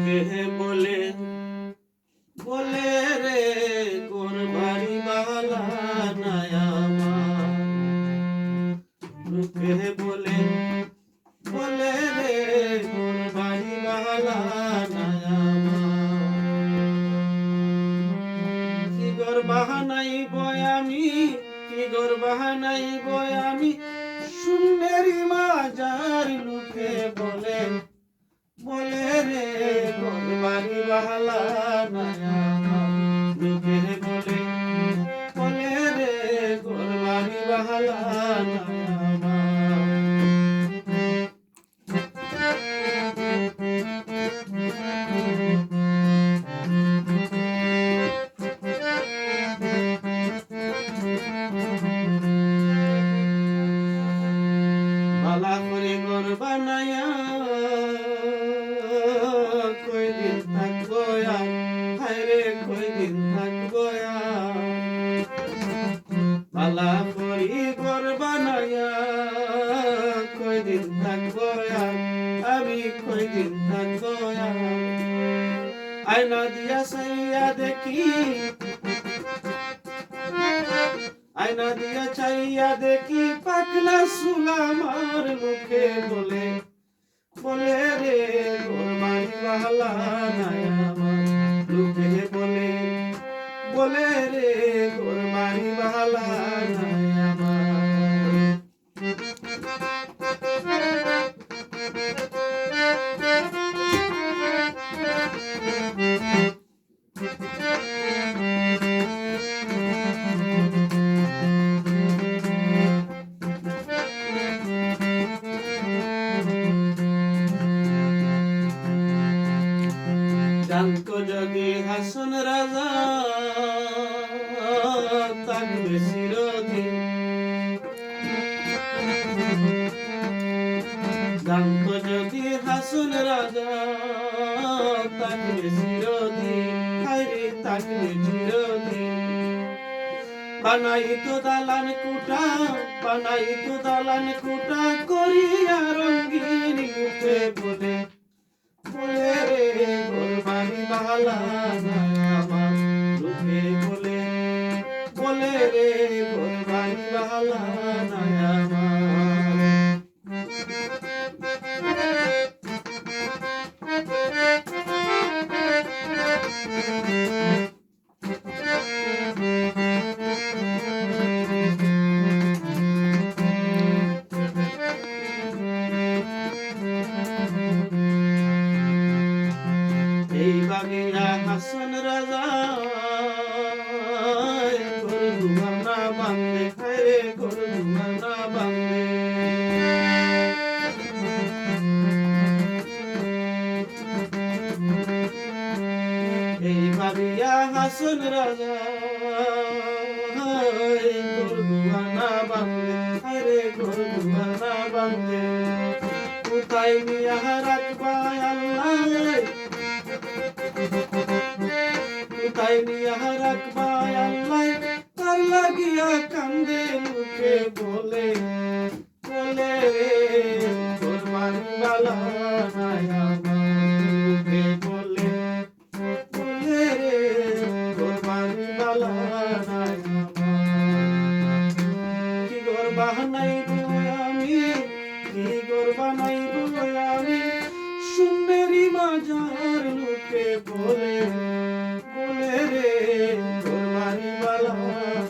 লোকে বলে বলে রে গোর বাড়ি বালা নাই আমার। লোকে বলে বলে রে গোর বাড়ি বালা নাই আমার। কি গোর বাহানাইব আমি, কি গোর বাহানাইব আমি, সুন্দরী মাজার লোকে বলে বলে রে গোর বাড়ি বালা নাই আমার। লোকে বলে বলে রে গোর বাড়ি বালা নাই আমার। বালা করে ঘর বানায়া কয়দিন থাকবো আর, হায়রে কয়দিন থাকবো আর। বালা করি ঘর বানায়া কয়দিন থাকবো আর, আমি কয়দিন থাকবো আর। আয়না দিয়া চাইয়া দেখি, আয়না দিয়া চাইয়া দেখি পাকলা চুল আমার। লোকে বলে বলে রে গোর বাড়ি বালা নাই আমার। লোকে বলে বলে রে গোর বাড়ি বালা নাই আমার। জানতো যদি হাসন রাজা থাকবে চিরদিন। জানতো যদি হাসন রাজা থাকবে চিরদিন, হায়রে থাকবে চিরদিন। বানাইতো দালান কুটা, বানাইতো দালান কুটা করিয়া রঙিন। লোকে বলে বলে রে গোর বাড়ি বালা নাই আমার। লোকে বলে বলে রে গোর বাড়ি বালা নাই আমার। এই বাগিরা হাসন রাজা গরু দুয়ার না বান্ধে, খায়রে গরু দুয়ার না বান্ধে। এই বাগিরা হাসন রাজা গরু দুয়ার না বান্ধে, খায়রে গরু দুয়ার না বান্ধে। কোথায় নিয়া রাখবা আল্লাহ, কোথায় নিয়া রাখবা আল্লাহ, তার লাগিয়া কান্দে। লোকে বলে বলে গোর বাড়ি বালা নাই আমার। লোকে বলে বলে গোর বাড়ি বালা নাই আমার। কি গোর বাহানাইব আমি, কি গোর বানাইব আমি, সুন্দরী মাজার। লোকে বলে বলে রে গোর বাড়ি বালা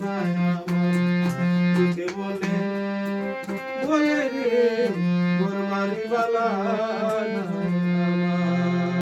নাই আমার। লোকে বলে বলে রে গোর বাড়ি বালা